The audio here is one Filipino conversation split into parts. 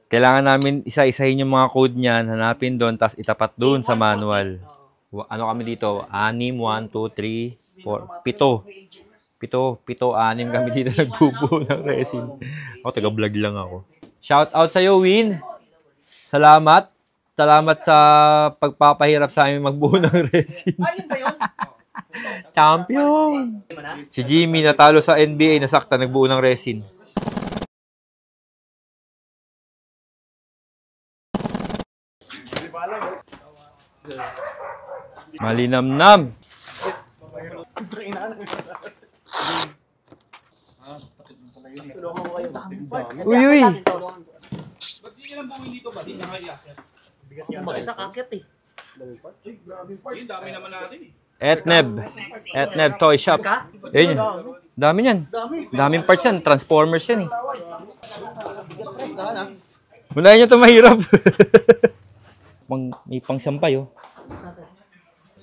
Kailangan namin isa-isahin yung mga code niyan, hanapin doon, tapos itapat doon sa manual. Ano kami dito? 6, 1, 2, 3, 4, 7. 7, 6 kami dito nagbubuo ng resin. Ako, taga-vlog lang ako. Shout out sa'yo, Win. Salamat. Salamat sa pagpapahirap sa amin magbuo ng resin. Ayun ba yun? Champion! Si Jimmy natalo sa NBA, nasakta, nagbuo ng resin. Malinamnam. Uy, uy. Ba't di lang bumin dito ba? Di nakaliakit. Bagsak akit eh. Yung dami naman natin eh. Etneb Toy Shop. Yun. Dami yan. Daming parts yan. Transformers yan eh. Unahin nyo ito mahirap. May pangsampay oh.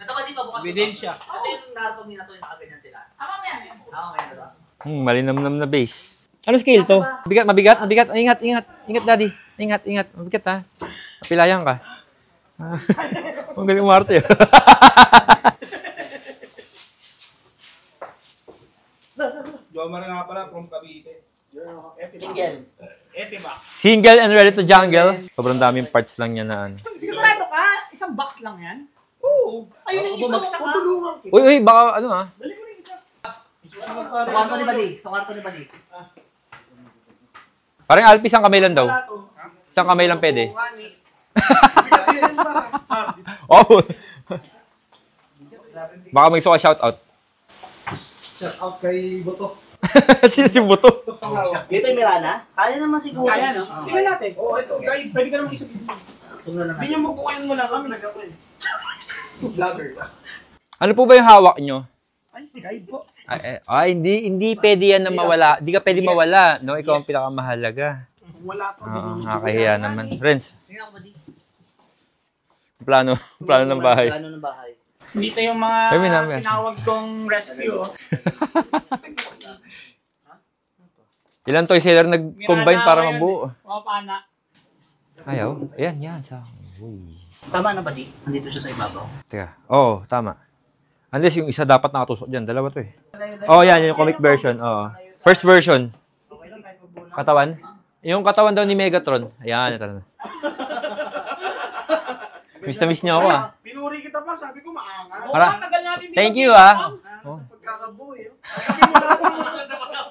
Ito ka di ba bukas? Ebidensya. Ito yung naratong minato yung nakaganyan sila. Tama mo yan. Tama mo yan, diba? Malinamnam na base. Ano scale to? Mabigat. Ingat, daddy. Ingat. Mabigat ha. Napilayan ka. Ang galing umarte. Jomar nga pala from Cavite. Single. Etiba. Single and ready to jungle. Sobrang daming parts lang yan na ano. Sigurado ka? Isang box lang yan? Oo. Ayun yung isa. Bumagsak ka. Uy, baka ano ha? Dali mo na yung isa. Sukarto ni Badi. Sukarto ni Badi. Parang Alpi, isang kamay lang daw. Isang kamay lang pwede. Oh. Baka may gusto ka shoutout. Shoutout kay Boto. Sino si Buto? Dito yung Mirana? Kaya naman siguro. Kaya no? Tingnan natin. Oo, ito, guide. Pwede ka naman isa. Hindi nyo mabukayan mo lang kami. Vlogger. Ano po ba yung hawak nyo? Ay, guide po. Hindi pwede yan na mawala. Hindi ka pwede mawala. No? Ikaw ang pinakamahalaga. Kung wala to, Nakakahiya naman. Renz, Tingnan ko Badi. plano ng bahay. Plano ng bahay. Dito yung mga Ay, may namin. tinawag kong rescue. Ilan toy seller nag-combine para mabuo? Mga pana. Ayaw. Yan. Uy. Tama na Badi? Nandito siya sa ibabaw. Teka. Oo, tama. Unless yung isa dapat nakatusok dyan. Dalawa to eh. Yan. Yung comic version. Oo. First version. Katawan. Yung katawan daw ni Megatron. Ayan. Ito na. Miss na miss niyo ako ah. Pinuri kita pa, sabi ko maangas. Para. Tagal natin dito. Thank you ah. Sa pagkakabuo eh. Kasi mo lahat.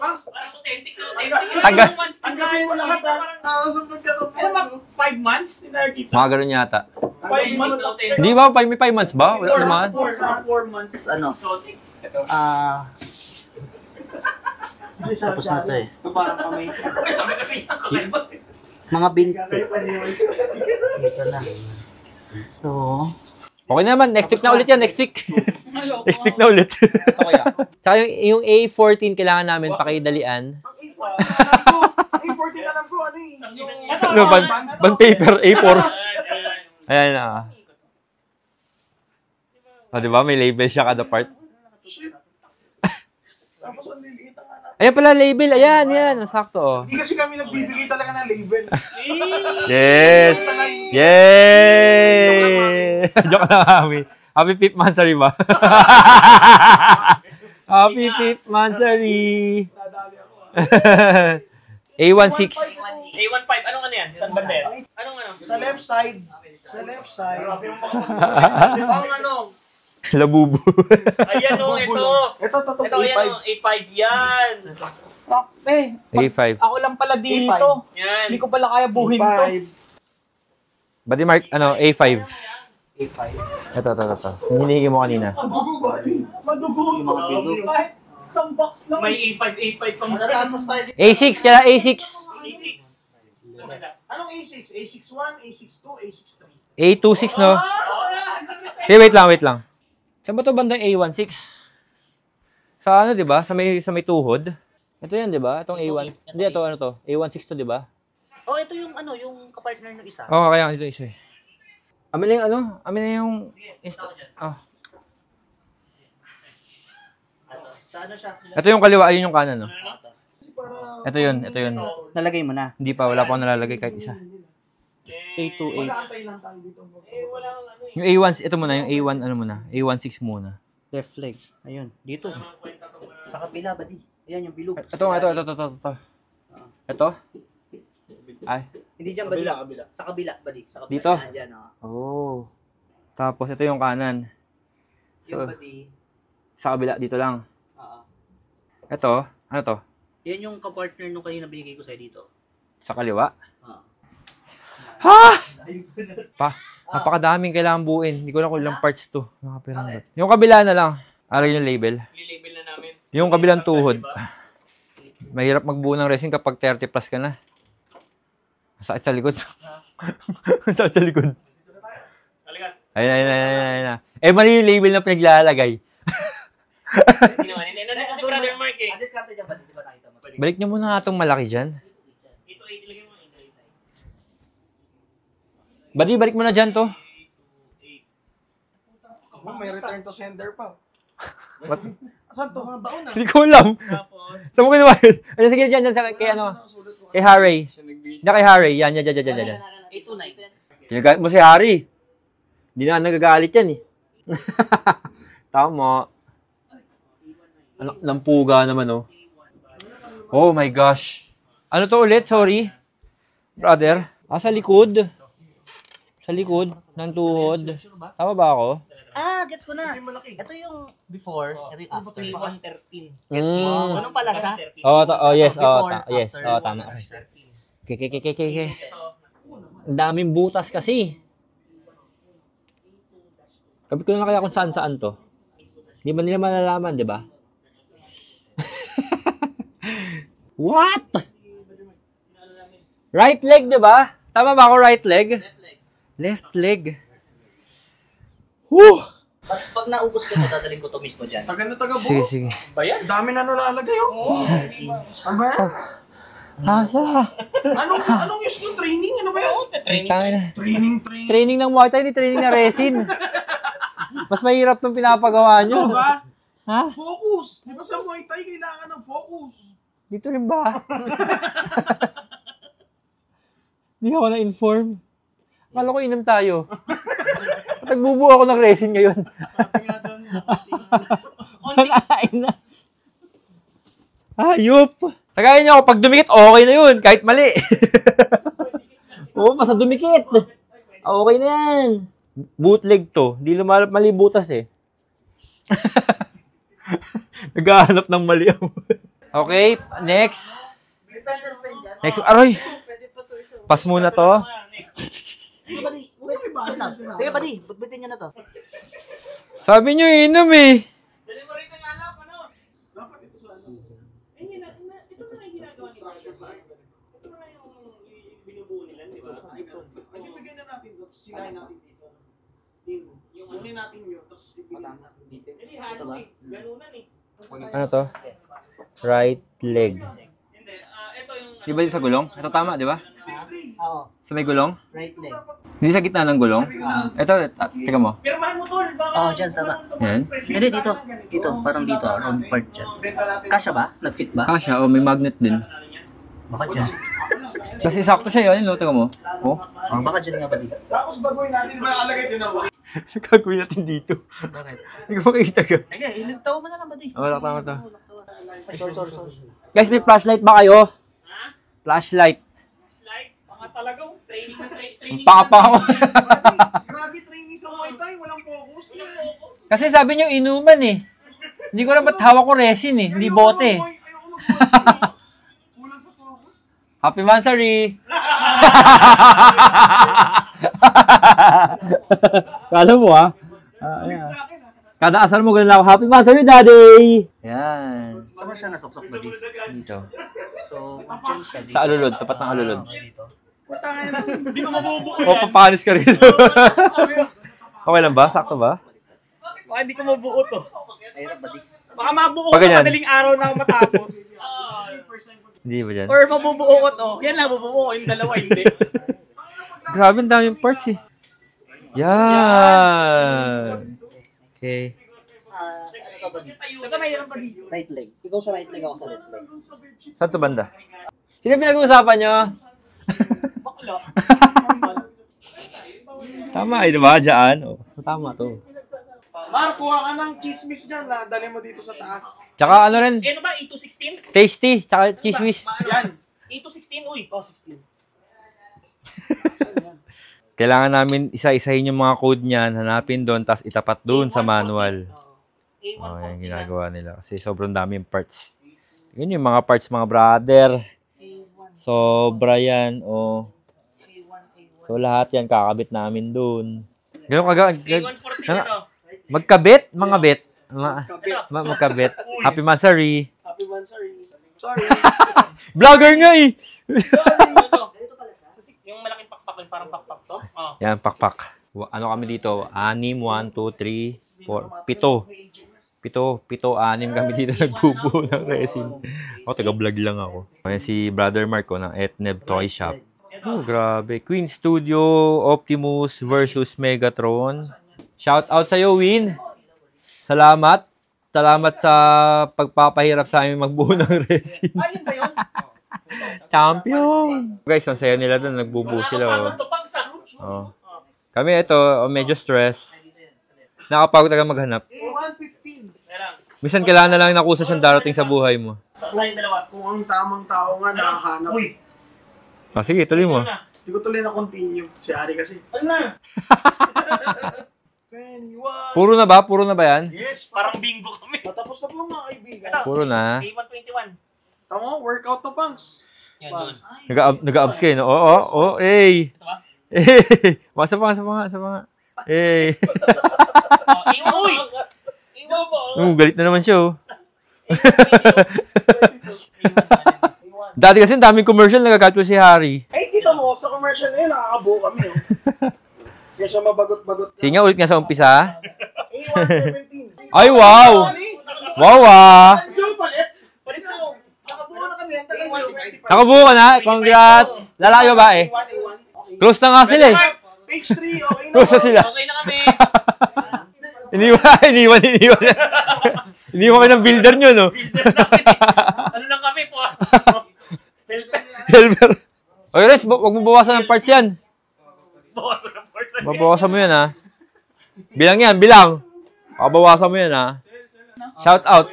Mas, Parang authentic na Tagal. tanggapin mo lahat ha. Sa pagkakabuo. Ano ba? 5 months? Sinakita. Mga ganun yata. 5 months. Di ba? May 5 months ba? Wala naman. 4 months. Ano? Exotic. Tapos na ito eh. Ito parang kami. Sabi kasi kakaiba. Mga binti. Dito na. So, Okay naman. Next week na ulit yan. Next week. Next week na ulit. Tsaka yung A14 kailangan namin pakidalian. Ang A14 alam ko, ano eh. Ano, band paper, A4. Ayan na. Diba? May label siya kada part. Shit. Tapos ang liliit ang anak. Ayan pala, label. Ayan. Sakto. Oh. Hindi kasi kami nagbibigay talaga ng label. Yes! Yay! Joke lang, Ami. Happy 5th Mansari ba? Happy 5th Mansari! Nadali ako. A16. A15. Anong ano yan? San Bander? Anong ano? Sa left side. Ang ano? Labubo. Ayan o, ito. Ito, Ito, ayan o. A5 yan. A5. Ako lang pala dito. Yan. Hindi ko pala kaya buhin to. Badi Mark, ano, A5. A5. Ito. Hinihigi mo kanina. Madugo. Yung mga bilog. Kahit isang box lang. May A5 pang Matatapos tayo dito. A6, kaya A6. A6. Anong A6? A61, A62, A63. A26, no? Sige, wait lang. Saan ba ito bandang A16? Sa ano, di ba? Sa may tuhod. Ito yan, di ba? Itong A1. Hindi, ito ano to? A16 to, di ba? Oh, ito yung ano, yung kapartner ng isa. Oo, kaya ito isa eh. Amin na yung ano? Amin na yung... Sa ano siya? Ito yung kaliwa, ayun yung kanan, no? Ito yun. Nalagay mo na. Hindi pa, wala pa akong nalalagay kahit isa. A28. Mag-aantay lang tayo dito. Yung A1, ito muna, yung A1, ano muna? A16 muna. Left leg. Ayun, dito. Sa kabila, buddy. Ayan yung bilog. Ito. Ito? Ay. Hindi dyan, buddy. Kabila. Sa kabila, buddy. Sa kabila. Dito? Yan, dyan, Oh. Tapos ito yung kanan. Yung So, buddy. sa kabila, dito lang. Oo. Ito, ano to? Yan yung kapartner nung kanina binigay ko sa'yo dito. Sa kaliwa? Oo. Ha! Napakadaming kailangan buuin. Hindi ko lang kung ilang parts to. Yung kabila na lang. Alagay yung label. I-label na namin. Yung kabilang tuhod. Mahirap magbuo ng resin kapag 30 plus ka na. Sakit sa likod. Sakit sa likod. Halika. Ayun. Mali yung label na pinaglalagay. Hindi naman. Hindi na kasi brother Mark eh. Ang diskarte dyan, buddy. Di ba nakita mo? Balik niyo muna nga itong malaki dyan. Ito 8, ilagay mo. Badi, balik mo na dyan to. May return to sender pa. What? Asan to? Hindi ko alam. Tapos, Saan mo ginawa yun? Ano, sige, dyan, kay ano? Kay Harry. Diyan kay Harry. Yan. A29. Pinagalit mo si Harry. Hindi na nagagalit yan eh. Tama. Anak ng puga naman oh. Oh my gosh. Ano to ulit? Sorry. Brother. Sa likod. Sa likod ng tuhod. Tama ba ako? Ah, gets ko na. Ito yung before. Ito yung after. A113. Ganun pala siya. Yes. Before, Yes. after, Tama. Okay. Ang daming butas kasi. Kapit ko na kaya kung saan to. Hindi ba nila malalaman, di ba? What? Right leg, di ba? Tama ba ako, right leg? Left leg. Woo! Pag naubos ko ito, dadaling ko to mismo dyan. Taga na taga buo. Sige. Dami na nalalagay oh. Ano ba yan? Asa? Anong use ng training? Ano ba yan? Training. Training ng Muay Thai, hindi training na resin. Mas mahirap ng pinapagawa nyo. Ano ba? Ha? Focus. Di ba sa Muay Thai kailangan ng focus? Dito rin ba? Hindi ako na-inform. Akala ko inom tayo. Nagbubuo ako ng resin ngayon. Nakain na. Hayop. Tagayin niyo ako, pag dumikit, okay na yun. Kahit mali. Oo, basta dumikit. Okay na yan. Bootleg to. Hindi mali butas eh. Naghahanap ng mali ako. Okay, next. Next, aroy. Pass muna to. Sige, buddy. Butbitin nyo na to. Sabi nyo, inom eh. dali mo rito yung alam, ano? Dapat ito sa ano. Ito na yung ginagawa nila. Ito na yung binubuo nila, di ba? Hindi bigyan na natin ito. Sinahin natin dito. Kunin natin yun. Tapos ibigyan natin dito. Hindi, halo eh. Ganunan eh. Ano to? Right leg. Hindi, ito yung... Di ba yung sa gulong? Ito tama, di ba? Oo. Sa may gulong? Right leg. Hindi sa gitna ng gulong? Ito, teka mo. Pirmahan mo tol, baka... Oo, dyan, tama. Yan. Hindi, dito. Dito, parang dito. Round part dyan. Kasya ba? Nag-fit ba? Kasha, o may magnet din. Baka dyan. Kasi sakto siya yun, teka mo. Oh. Baka dyan nga, buddy. Tapos baguhin natin. Di ba alagay din ako? Gagawin natin dito. Bakit? Hindi ko makikita ka. Sige, ilagtawa mo na lang, buddy. Wala tama to. Sorry. Guys, may flashlight ba kayo? Flashlight. Like, mga talagang training na training. Paka. Grabe training sa Muay Thai. Walang focus. Kasi sabi niyo inuman eh. Hindi ko na ba't hawak ko resin eh. Hindi bote. Ayoko mag-focus. Kulang sa focus. Happy Mansari! Kala mo ah. Ulit sa akin ha. Kada asal mo ganun lang ako, Happy Mansari Daddy! Yan. Saan mo siya nasuksok, buddy? Dito. So, dyan siya dito. Sa alulod, tapat ng alulod. Dito. Hindi ko mabubuo O, papanis ka rito. Okay lang ba? Sakto ba? Baka hindi ko mabuo to. Ayun, buddy. Baka mabuo Pag ko ganyan. madaling araw na matapos. Hindi ba dyan? Or mabubuo ko to. Yan lang, mabubuo ko. Yung dalawa, hindi. Grabe, ang daming parts eh. Yan. Okay. Ano ka, buddy? Ito may hirap pa dito. Right leg. Ikaw sa right leg, ako sa left leg. Saan to banda? Sino pinag-uusapan nyo? Bakla. Tama eh, di ba? Diyan. Oh, tama to. Mar, kuha ka ng chismis dyan. Dali mo dito sa taas. Tsaka ano rin, Ano ba? A216? tasty, tsaka cheese whiz. Yan. A216, uy. Oh, 16. Kailangan namin isa-isahin yung mga code niyan, hanapin doon, tapos itapat doon sa manual. A1 Oh, yan ginagawa nila. Kasi sobrang daming parts. Yun yung mga parts, mga brother. Sobra yan, oh. So, lahat yan, kakabit namin doon. Ganun A140 dito. magkabit, mga bet. Magkabit. Happy Mansari. Happy one, sorry. Sorry. Vlogger nga eh. Yung malaking pakpak, yung parang pakpak to. Oh. Yan, pakpak. Ano kami dito? 6, 1, 2, 3, 4, 7. 6 kami dito nagbubuo ng resin. Ako, taga-vlog lang ako. Ayan si Brother Marco ng Etneb Toy Shop. Oh, grabe. Queen Studio, Optimus versus Megatron. Shout out sa'yo, Win. Salamat. Salamat sa pagpapahirap sa amin magbuo ng resin. Ayun ba yun? Champion! Guys, ang saya nila doon. Nagbubuo sila. Oh. Kami ito, medyo stress. Nakapagod talaga maghanap. A115. Minsan kailangan na lang nakusa siyang darating sa buhay mo. Kung ang tamang tao nga nakahanap. Uy! Ah, sige, tuloy mo. Hindi ko tuloy na continue. Si Ari kasi. Ano na? 21. Puro na ba? Puro na ba yan? Yes, Parang bingo kami. Natapos na po mga kaibigan. Puro na. A121. Tama, workout to punks. Yan doon. Nag-abs kayo, no? Oo, eh. Ito ba? Eh. Wasa pa nga. Eh. A1, uy! A1 po. Galit na naman siya, oh. Dati kasi daming commercial nagagalit ko si Harry. Eh, kita mo, sa commercial na yun, nakakabuo kami. Oh. Kaya siya mabagot-bagot. Sige nga, ulit nga sa umpisa. A117. Ay, wow! Wow, ah! So, palit mo. Nakabuo na kami. A125. Nakabuo ka na. Congrats! Lalayo ba eh? A1, okay. Close na nga sila eh. Page 3, okay na. Close na sila. Okay na kami. Iniwan. Iniwan kayo ng builder nyo, no? Ano lang kami po? Helper. Oy, Res, huwag mo bawasan ng parts yan. Bawasan ng parts. Babawasan mo yan, ha? Bilang yan, bilang. Babawasan mo yan, ha? Shout out.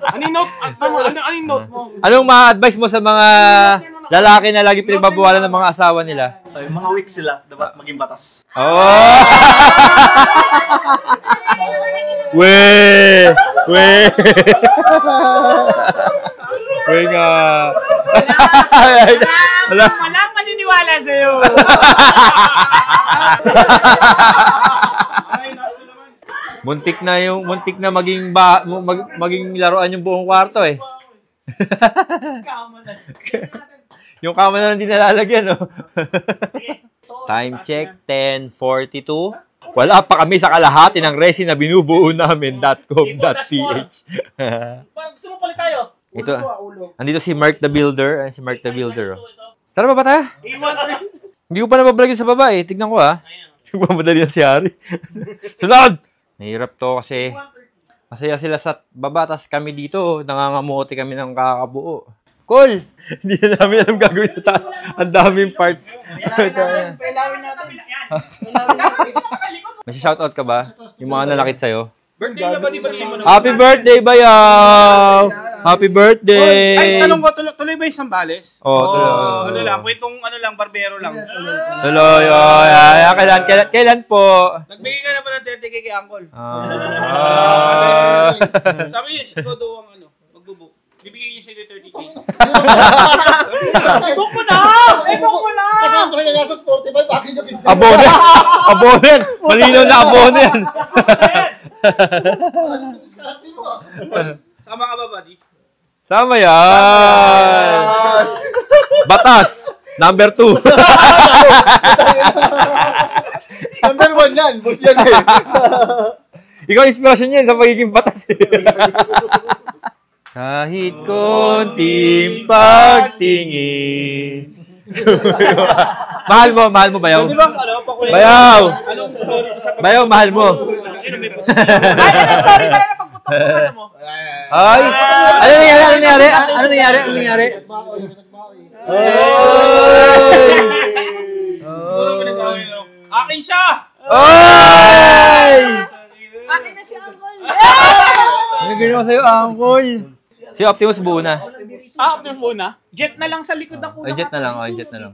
Anong note? Anong note mo? Anong ma-advise mo sa mga lalaki na lagi pinagbabawalan ng mga asawa nila? Ay, mga weak sila, dapat maging batas. Oh! We! We nga. Walang maniniwala sa'yo. Muntik na maging maging laruan yung buong kwarto eh. Yung kama na lang din nalalagyan, no? Time check, 10:42. Wala pa kami sa kalahati ng resin na binubuo namin .com.ph. Pag gusto mo palit tayo. Ito, andito si Mark the Builder. Ayan si Mark the Builder. Oh. Tara ba tayo? Hindi ko pa nabablog sa baba eh. Tignan ko ha. Yung mamadali na si Harry. Sunod! Mahirap to kasi masaya sila sa baba, tas kami dito, nangangamote kami ng kakabuo. Cool! Hindi na namin alam gagawin sa taas. Ang daming parts. Pailawin natin. May shoutout ka ba? Yung mga nalakit sa'yo? Birthday na ba ni Happy birthday, Bayaw! Happy birthday! Ay, tanong ko, tuloy ba yung Sambales? Oh, tuloy. Ano lang, kwentong ano lang, barbero lang. Tuloy, kailan po? Nagbigay ka na ba ng 30k kay Uncle? Sabi niya, siguro daw ang ano, magbubuk. Bibigay niya sa'yo 30k. Ibok mo na! Kasama ka nga sa Sportify, bakit niya pinsan? Abonen! Malinaw na abonen! Sama ka ba, buddy? Sama yan! Batas! Number 2. Number 1 yan, boss yan eh. Ikaw inspiration yan sa pagiging batas eh. Kahit konting pagtingin. mahal mo, Bayaw. Di ba, ano, pakwento? Bayaw! Anong story sa Bayaw, mahal mo. Ay, ano story pala na pagputok mo? Ay! Ano nangyari? Oy! siya! Oy! Akin na si Uncle! Ano ginawa sa'yo, Uncle? Si Optimus buo na. After muna. Jet na lang sa likod ako. Ay, jet na lang. Ay, jet na lang.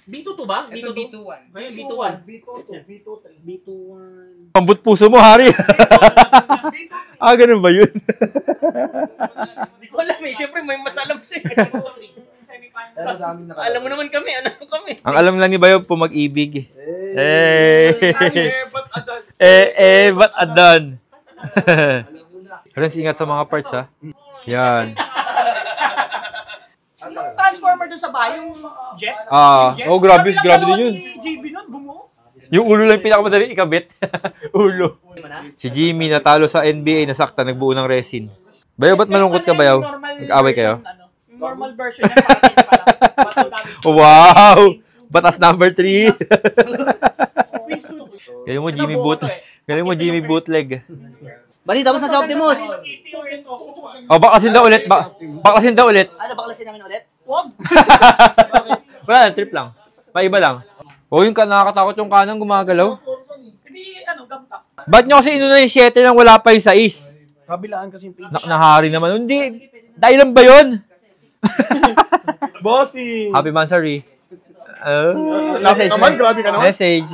B2 to ba? Ito B21. Ayun, B21. B2, B2, B21. Pambut puso mo, Hari. Ganun ba yun? Hindi ko alam eh. Siyempre may mas alam siya. Pero dami na Alam mo naman kami. Ano kami? Ang alam lang ni Bayo, pumag-ibig. Eh, Ba't adan? Friends, ingat sa mga parts, ha? Yan. Yung transformer dun sa bahay, yung jet. Yung jet. Grabe Kami lang din dalawa yun. ni JB nun, bumuo. Yung ulo lang pinakamadali ikabit. Ulo. Si Jimmy natalo sa NBA, nasakta, nagbuo ng resin. Bayo, ba't malungkot ka, Bayo? Nag-away kayo? Yung normal version niya, parang Wow! Batas number 3. Kaya mo, Jimmy Bootleg. Kaya mo, Jimmy Bootleg. Bali, tapos na si Optimus. Bakasin daw ulit. Bakasin daw ulit. Ano, baklasin namin ulit? Wag! Wala, trip lang. Paiba lang. Yung nakakatakot yung kanang gumagalaw. Hindi, gamtak. Ba't nyo kasi inuna yung 7 nang wala pa yung 6? kabilaan kasi yung page. Nahari naman. Hindi. Dahil lang ba yun? Bossy! Happy Mansari. Message naman, grabe ka naman. Message.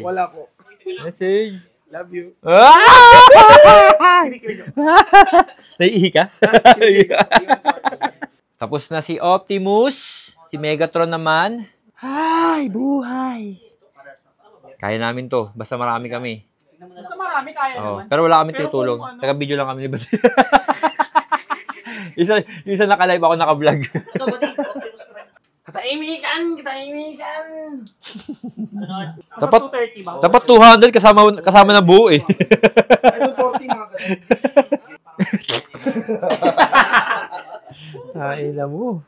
Wala ko. Message. Love you. Naiihi ka? Tapos na si Optimus. Si Megatron naman. Ay, buhay. Kaya namin to. Basta marami kami. Basta marami kaya naman. Pero wala kami Pero tutulong. kung ano- Taga-video lang kami ni Bati. isa naka-live ako, naka-vlog. Ito, Bati. Optimus Prime. Katahimikan! Dapat 230 ba? dapat 200 kasama na buo eh. Ito 40 mga ganun. Ay, mo.